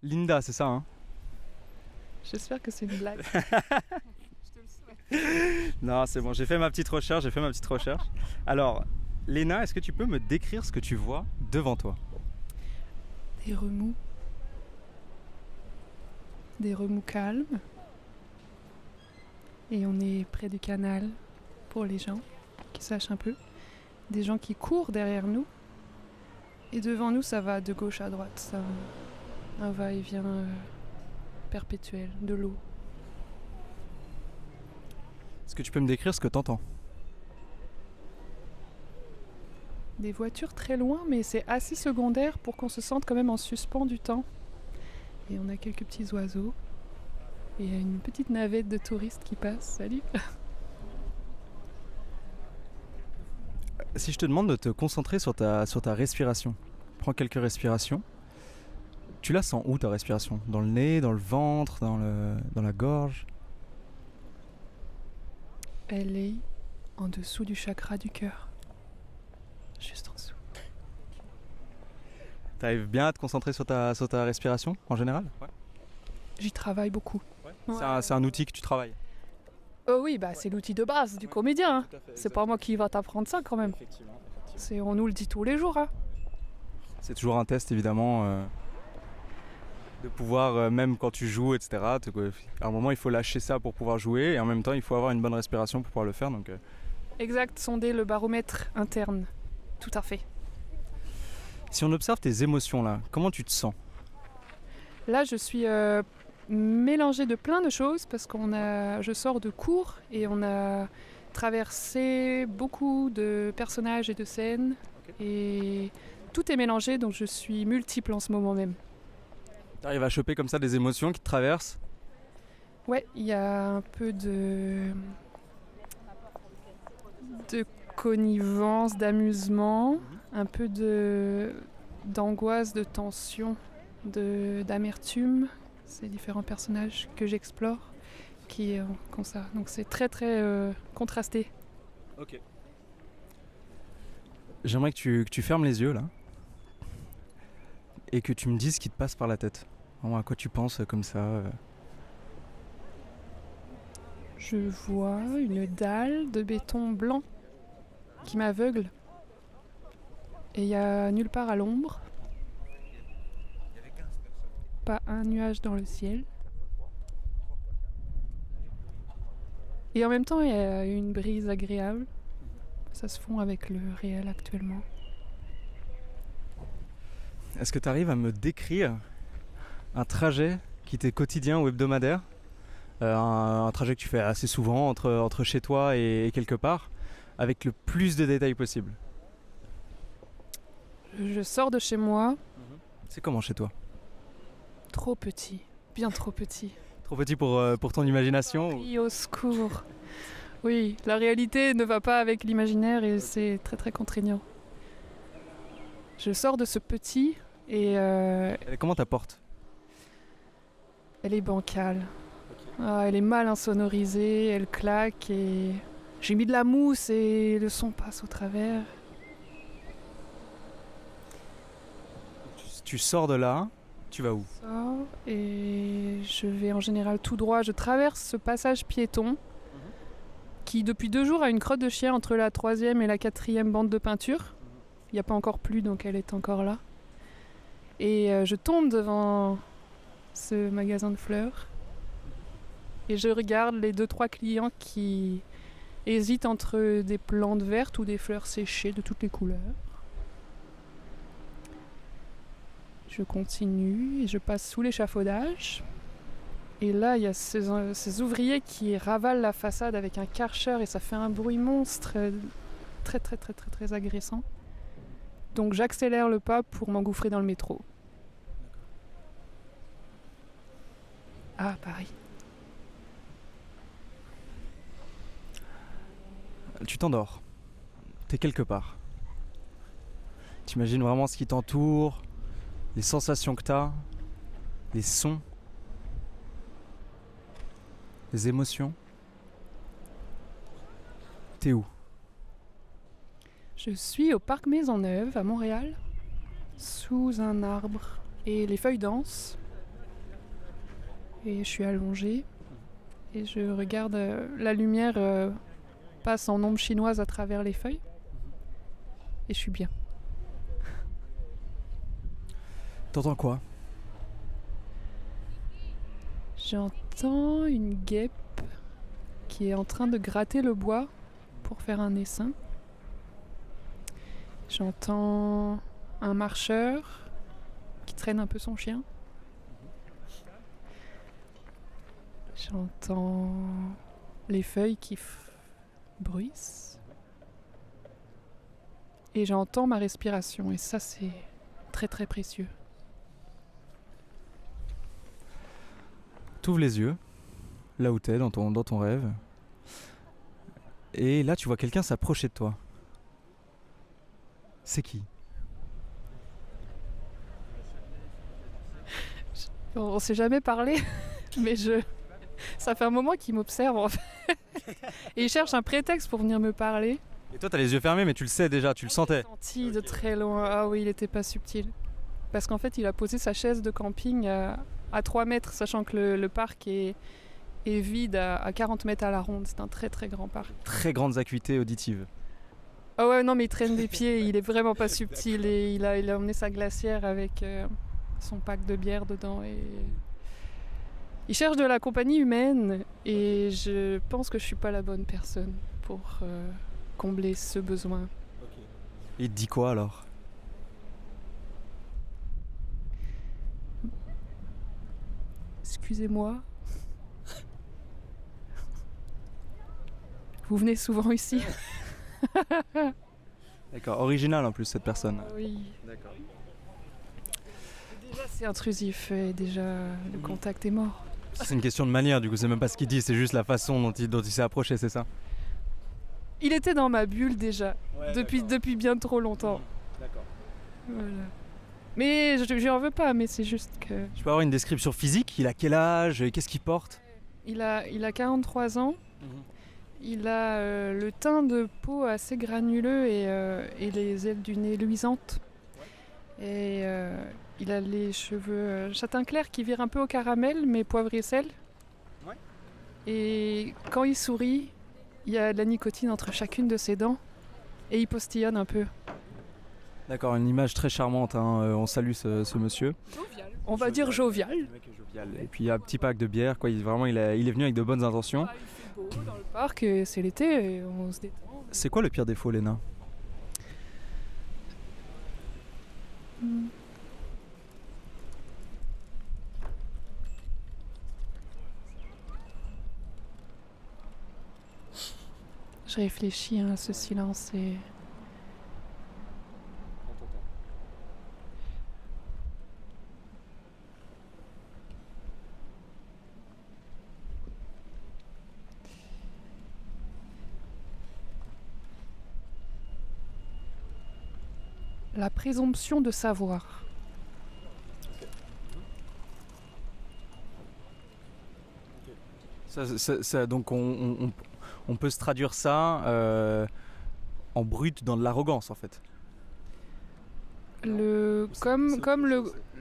Linda, c'est ça, hein? J'espère que c'est une blague. Je te le souhaite. Non, c'est bon, j'ai fait ma petite recherche. Alors, Léna, est-ce que tu peux me décrire ce que tu vois devant toi? Des remous. Des remous calmes. Et on est près du canal pour les gens qui sachent un peu. Des gens qui courent derrière nous. Et devant nous, ça va de gauche à droite. Ça, un va-et-vient perpétuel de l'eau. Est-ce que tu peux me décrire ce que t'entends? Des voitures très loin, mais c'est assez secondaire pour qu'on se sente quand même en suspens du temps. Et on a quelques petits oiseaux. Et il y a une petite navette de touristes qui passe. Salut! Si je te demande de te concentrer sur ta respiration, prends quelques respirations. Tu la sens où ta respiration? Dans le nez, dans le ventre, dans la gorge? Elle est en dessous du chakra du cœur. Juste en dessous. T'arrives bien à te concentrer sur ta respiration en général? Ouais. J'y travaille beaucoup. Ouais. C'est un outil que tu travailles? Oui, c'est l'outil de base du comédien. Hein. C'est pas moi qui va t'apprendre ça quand même. Effectivement. On nous le dit tous les jours. Hein. C'est toujours un test évidemment de pouvoir, même quand tu joues, etc. À un moment il faut lâcher ça pour pouvoir jouer et en même temps il faut avoir une bonne respiration pour pouvoir le faire. Donc, Exact, sonder le baromètre interne. Tout à fait. Si on observe tes émotions là, comment tu te sens? Là je suis mélangée de plein de choses parce je sors de cours et on a traversé beaucoup de personnages et de scènes. Et tout est mélangé, donc je suis multiple en ce moment même. T'arrives à choper comme ça des émotions qui te traversent? Ouais, il y a un peu de connivence, d'amusement, un peu d'angoisse, de tension, d'amertume. Ces différents personnages que j'explore qui ont ça. Donc c'est très très contrasté. Ok. J'aimerais que tu fermes les yeux là et que tu me dises ce qui te passe par la tête. Vraiment, à quoi tu penses comme ça? Je vois une dalle de béton blanc qui m'aveugle. Et il n'y a nulle part à l'ombre. Pas un nuage dans le ciel. Et en même temps, il y a une brise agréable. Ça se fond avec le réel actuellement. Est-ce que tu arrives à me décrire un trajet qui t'est quotidien ou hebdomadaire? Un trajet que tu fais assez souvent entre chez toi et quelque part, avec le plus de détails possible. Je sors de chez moi. C'est comment chez toi? Trop petit, bien trop petit. Trop petit pour ton imagination? Crie au secours. Oui, la réalité ne va pas avec l'imaginaire et c'est très très contraignant. Je sors de ce petit et... Comment ta porte? Elle est bancale. Ah, elle est mal insonorisée, elle claque et... J'ai mis de la mousse et le son passe au travers. Tu sors de là, tu vas où? Je sors et je vais en général tout droit. Je traverse ce passage piéton qui depuis 2 jours a une crotte de chien entre la 3e et la 4e bande de peinture. Il n'y a pas encore plu donc elle est encore là. Et je tombe devant ce magasin de fleurs et je regarde les 2-3 clients qui hésitent entre des plantes vertes ou des fleurs séchées de toutes les couleurs. Je continue et je passe sous l'échafaudage. Et là, il y a ces ouvriers qui ravalent la façade avec un karcher et ça fait un bruit monstre très très très très très agressant. Donc j'accélère le pas pour m'engouffrer dans le métro. Ah, Paris. Tu t'endors. T'es quelque part. T'imagines vraiment ce qui t'entoure, les sensations que t'as, les sons, les émotions. T'es où? Je suis au parc Maisonneuve à Montréal, sous un arbre. Et les feuilles dansent. Et je suis allongée et je regarde la lumière passe en ombre chinoise à travers les feuilles et je suis bien. T'entends quoi? J'entends une guêpe qui est en train de gratter le bois pour faire un essaim. J'entends un marcheur qui traîne un peu son chien. J'entends les feuilles qui bruissent. Et j'entends ma respiration. Et ça, c'est très très précieux. T'ouvres les yeux, là où t'es, dans ton rêve. Et là, tu vois quelqu'un s'approcher de toi. C'est qui? On s'est jamais parlé, mais ça fait un moment qu'il m'observe en fait. Et il cherche un prétexte pour venir me parler. Et toi, t'as les yeux fermés, mais tu le sais déjà, tu le sentais. Je l'ai senti de très loin. Ah oui, il était pas subtil. Parce qu'en fait, il a posé sa chaise de camping à 3 mètres, sachant que le parc est vide à 40 mètres à la ronde. C'est un très très grand parc. Très grandes acuités auditives. Ah ouais, non, mais il traîne des pieds, il est vraiment pas subtil. Et il a emmené sa glacière avec son pack de bière dedans. Et il cherche de la compagnie humaine. Et je pense que je suis pas la bonne personne pour combler ce besoin. Il te dit quoi alors? Excusez-moi. Vous venez souvent ici? D'accord, original en plus cette personne. Oui. D'accord. Déjà c'est intrusif et déjà le contact est mort. C'est une question de manière, du coup, c'est même pas ce qu'il dit, c'est juste la façon dont il s'est approché, c'est ça? Il était dans ma bulle déjà, Ouais, depuis bien trop longtemps. D'accord. Voilà. Mais je lui en veux pas, mais c'est juste que... Je peux avoir une description physique? Il a quel âge? Qu'est-ce qu'il porte? Il a 43 ans. Il a le teint de peau assez granuleux et les ailes du nez luisantes. Et il a les cheveux châtain clair qui virent un peu au caramel, mais poivre et sel. Ouais. Et quand il sourit, il y a de la nicotine entre chacune de ses dents. Et il postillonne un peu. D'accord, une image très charmante, hein. On salue ce monsieur. Jovial. On va dire jovial. Le mec est jovial. Et puis il y a un petit pack de bière, quoi. Il est venu avec de bonnes intentions. Ah, il fait beau dans le parc, et c'est l'été, et on se détend. C'est quoi le pire défaut, Léna? Je réfléchis à ce silence et... La présomption de savoir. Donc on peut se traduire ça en brut dans de l'arrogance en fait. Comme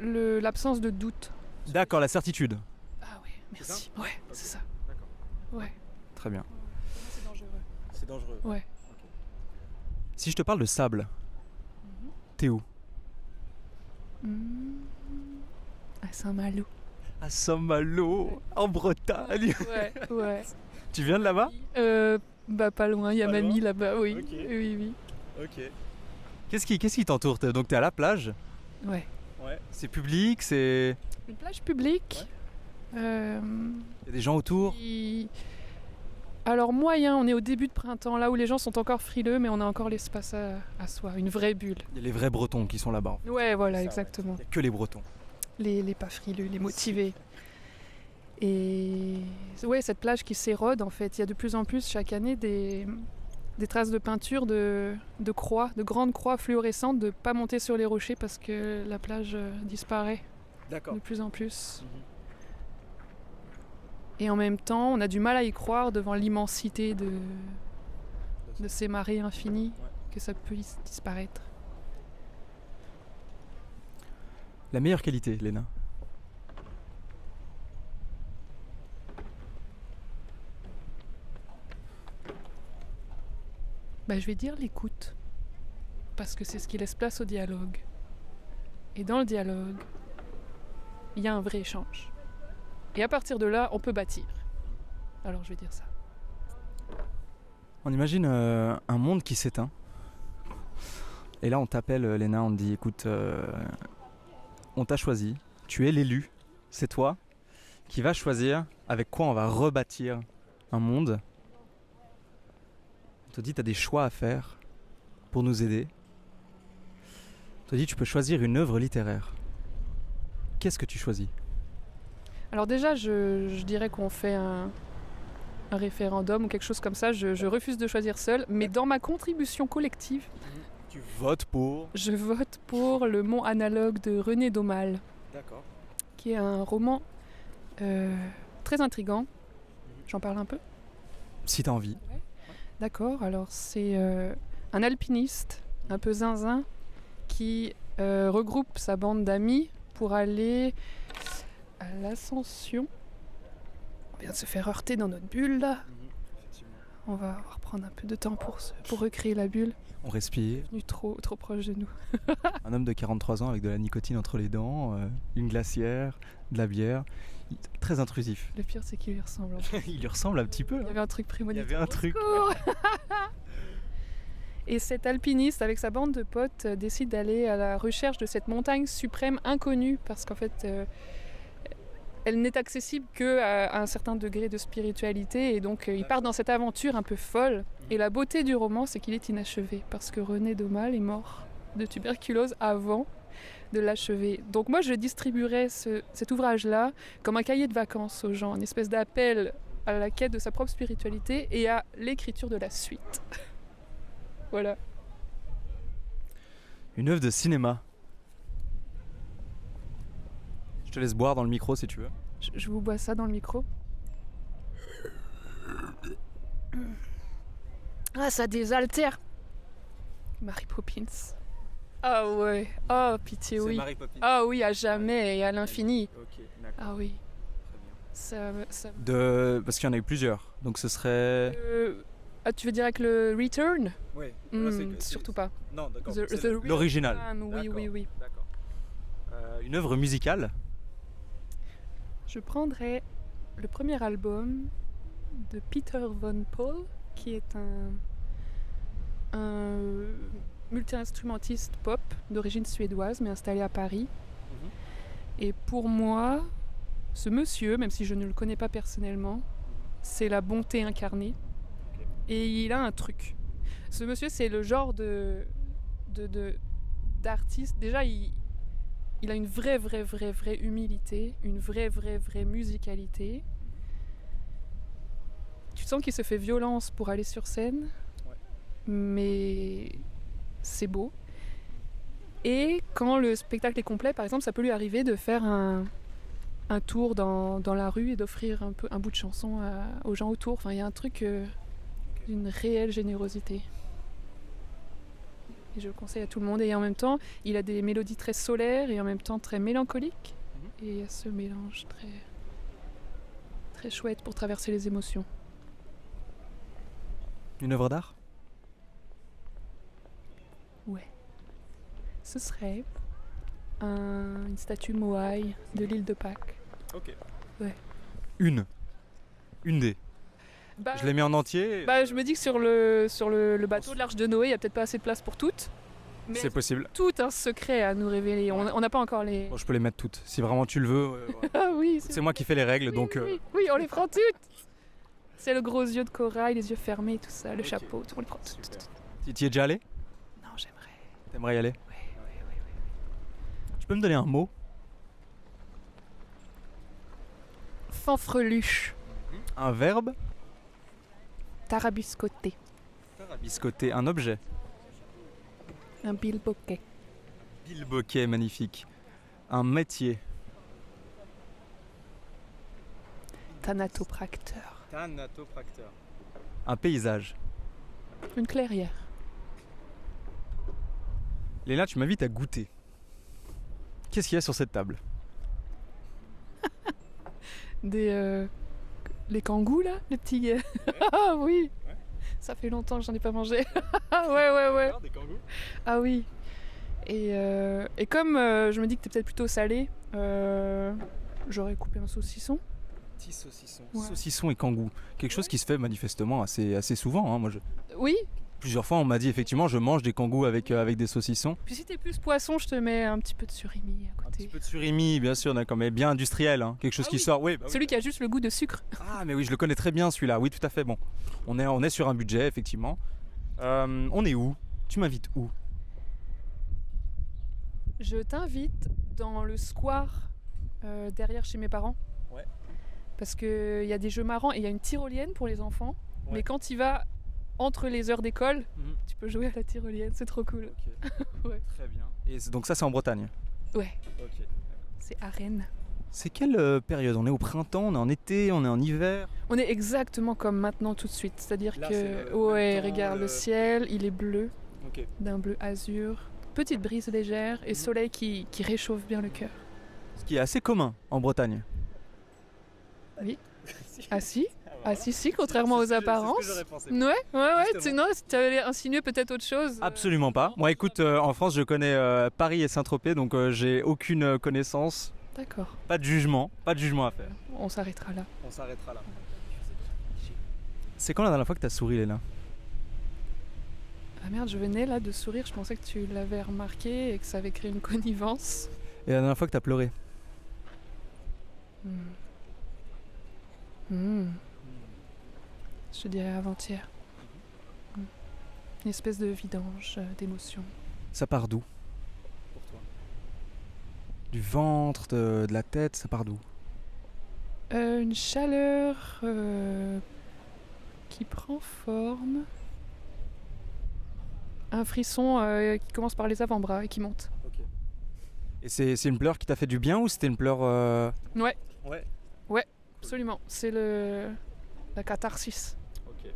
l'absence de doute. D'accord, la certitude. Ah ouais, merci. Ouais, c'est ça. D'accord. Ouais. Très bien. C'est dangereux. C'est dangereux. Ouais. Si je te parle de sable, t'es où? À Saint-Malo. À Saint-Malo, en Bretagne. Ouais, ouais. Tu viens de là-bas? Bah pas loin, il y a Pas mamie loin. là-bas, oui. Ok. Oui. Ok. Qu'est-ce qui t'entoure? Donc t'es à la plage? Ouais. Ouais. C'est public, c'est... Une plage publique. Il y a des gens autour? Alors moyen, on est au début de printemps, là où les gens sont encore frileux, mais on a encore l'espace à soi, une vraie bulle. Il y a les vrais Bretons qui sont là-bas. Ouais, voilà, Ça, exactement. Il n'y a que les Bretons. Les pas frileux, les motivés. Et ouais, cette plage qui s'érode en fait, il y a de plus en plus chaque année des traces de peinture, de croix, de grandes croix fluorescentes, de pas monter sur les rochers parce que la plage disparaît D'accord. de plus en plus. Et en même temps, on a du mal à y croire devant l'immensité de ces marées infinies, que ça peut disparaître. La meilleure qualité, Léna? Je vais dire l'écoute. Parce que c'est ce qui laisse place au dialogue. Et dans le dialogue, il y a un vrai échange. Et à partir de là, on peut bâtir. Alors je vais dire ça. On imagine un monde qui s'éteint. Et là, on t'appelle, Léna, on te dit, écoute, on t'a choisi, tu es l'élu, c'est toi qui vas choisir avec quoi on va rebâtir un monde. On te dit, tu as des choix à faire pour nous aider. On te dit, tu peux choisir une œuvre littéraire. Qu'est-ce que tu choisis ? Alors déjà, je dirais qu'on fait un référendum ou quelque chose comme ça. Je refuse de choisir seul, mais dans ma contribution collective, tu votes pour... Je vote pour Le Mont Analogue de René Daumal. D'accord. Qui est un roman très intriguant. J'en parle un peu ? Si t'as envie. Ouais. D'accord, alors c'est un alpiniste un peu zinzin qui regroupe sa bande d'amis pour aller à l'ascension. On vient de se faire heurter dans notre bulle là. On va reprendre un peu de temps pour recréer la bulle. On respire. Venu trop proche de nous. Un homme de 43 ans avec de la nicotine entre les dents, une glacière, de la bière. Très intrusif. Le pire, c'est qu'il lui ressemble. Il lui ressemble un petit peu. Il y avait un truc prémonitoire. Il y avait un truc. Et cet alpiniste, avec sa bande de potes, décide d'aller à la recherche de cette montagne suprême inconnue, parce qu'en fait, elle n'est accessible qu'à un certain degré de spiritualité, et donc il part dans cette aventure un peu folle. Et la beauté du roman, c'est qu'il est inachevé, parce que René Daumal est mort de tuberculose avant de l'achever. Donc moi, je distribuerais cet ouvrage-là comme un cahier de vacances aux gens, une espèce d'appel à la quête de sa propre spiritualité et à l'écriture de la suite. Voilà. Une œuvre de cinéma. Je te laisse boire dans le micro si tu veux. Je vous bois ça dans le micro. Ah, ça désaltère. Mary Poppins. Ah ouais. Oh, pitié, oui. C'est Mary Poppins. Ah oui, à jamais et à l'infini. Ok, d'accord. Ah oui. Très bien. Ça... Parce qu'il y en a eu plusieurs. Donc ce serait... Ah, tu veux dire avec le Return ? Oui. Surtout pas. Non, d'accord. L'original. Oui, D'accord. oui. D'accord. Une œuvre musicale. Je prendrais le premier album de Peter Von Paul, qui est un multi-instrumentiste pop d'origine suédoise, mais installé à Paris. Et pour moi, ce monsieur, même si je ne le connais pas personnellement, c'est la bonté incarnée. Et il a un truc. Ce monsieur, c'est le genre d'artiste. Déjà, il a une vraie humilité, une vraie musicalité. Tu sens qu'il se fait violence pour aller sur scène, mais c'est beau. Et quand le spectacle est complet, par exemple, ça peut lui arriver de faire un tour dans la rue et d'offrir un bout de chanson aux gens autour. Enfin, il y a un truc d'une réelle générosité. Et je le conseille à tout le monde. Et en même temps, il a des mélodies très solaires et en même temps très mélancoliques. Et il y a ce mélange très chouette pour traverser les émotions. Une œuvre d'art ? Ouais. Ce serait une statue Moai de l'île de Pâques. Ok. Ouais. Une des. Je l'ai mis en entier. Je me dis que sur le bateau de l'Arche de Noé, il n'y a peut-être pas assez de place pour toutes. Mais c'est possible. Tout un secret à nous révéler. On n'a pas encore les... Bon, je peux les mettre toutes. Si vraiment tu le veux. Ouais. Ah oui. C'est moi qui fais les règles, oui, donc... Oui, on les prend toutes. C'est le gros yeux de corail, les yeux fermés, tout ça, le chapeau, tout, on les prend toutes. Tu y es déjà allé ? Non, j'aimerais. T'aimerais y aller ? Oui. Tu peux me donner un mot ? Fanfreluche. Un verbe ? Tarabiscoté. Tarabiscoté, un objet. Un bilboquet. Bilboquet, magnifique. Un métier. Thanatopracteur. Un paysage. Une clairière. Léna, tu m'invites à goûter. Qu'est-ce qu'il y a sur cette table ? Les kangous là, les petits... Ah oui. Ça fait longtemps que j'en ai pas mangé. Ouais. Des kangourous. Ah oui. Et comme je me dis que t'es peut-être plutôt salé, j'aurais coupé un saucisson. Petit saucisson. Ouais. Saucisson et kangou. Quelque chose qui se fait manifestement assez souvent. Hein. Oui. Plusieurs fois, on m'a dit effectivement, je mange des kangous avec des saucissons. Puis si t'es plus poisson, je te mets un petit peu de surimi à Un côté. petit peu de surimi, bien sûr, d'accord, mais bien industriel. Hein. Quelque chose qui oui. sort. Oui, bah oui. Celui qui a juste le goût de sucre. Ah, mais oui, je le connais très bien celui-là. Oui, tout à fait. Bon, on est sur un budget, effectivement. On est où? Tu m'invites où? Je t'invite dans le square derrière chez mes parents. Ouais. Parce qu'il y a des jeux marrants et il y a une tyrolienne pour les enfants. Ouais. Mais quand il va entre les heures d'école, Mhm. tu peux jouer à la tyrolienne, c'est trop cool. Ok. Ouais. Très bien. Et donc ça, c'est en Bretagne. Ouais, Ok. c'est à Rennes. C'est quelle période? On est au printemps, on est en été, on est en hiver? On est exactement comme maintenant tout de suite. C'est-à-dire Là, c'est que, le ouais, même temps, regarde, le ciel, il est bleu, Ok. d'un bleu azur. Petite brise légère et soleil qui réchauffe bien le cœur. Ce qui est assez commun en Bretagne. Ah si? Ah si, contrairement aux apparences. Ouais, Justement. tu avais insinué peut-être autre chose. Absolument pas. Moi, écoute, en France, je connais Paris et Saint-Tropez, donc j'ai aucune connaissance. D'accord, Pas de jugement à faire. on s'arrêtera là. On s'arrêtera là. C'est quand la dernière fois que t'as souri, Léna? Ah merde, je venais là de sourire, je pensais que tu l'avais remarqué et que ça avait créé une connivence. Et la dernière fois que t'as pleuré? Je dirais avant-hier. Une espèce de vidange d'émotions. Ça part d'où? Pour toi? Du ventre, de la tête, ça part d'où? Une chaleur qui prend forme. Un frisson qui commence par les avant-bras et qui monte. Et c'est une pleure qui t'a fait du bien ou c'était une pleure Ouais, Ouais. absolument. C'est la catharsis. Ok.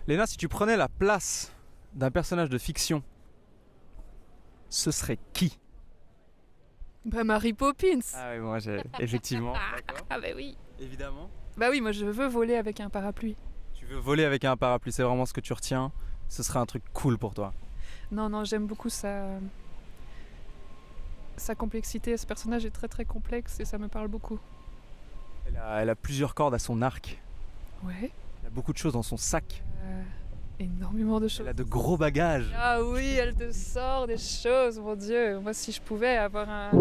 Léna, si tu prenais la place d'un personnage de fiction, ce serait qui? Bah Mary Poppins. Ah oui, moi j'ai effectivement. D'accord. Ah bah oui. Évidemment. Bah oui, moi je veux voler avec un parapluie. Tu veux voler avec un parapluie, c'est vraiment ce que tu retiens. Ce serait un truc cool pour toi. Non, j'aime beaucoup sa complexité. Ce personnage est très très complexe et ça me parle beaucoup. Elle a plusieurs cordes à son arc. Ouais. Elle a beaucoup de choses dans son sac. Énormément de choses. Elle a de gros bagages. Ah oui, elle te sort des choses, mon Dieu. Moi, si je pouvais avoir un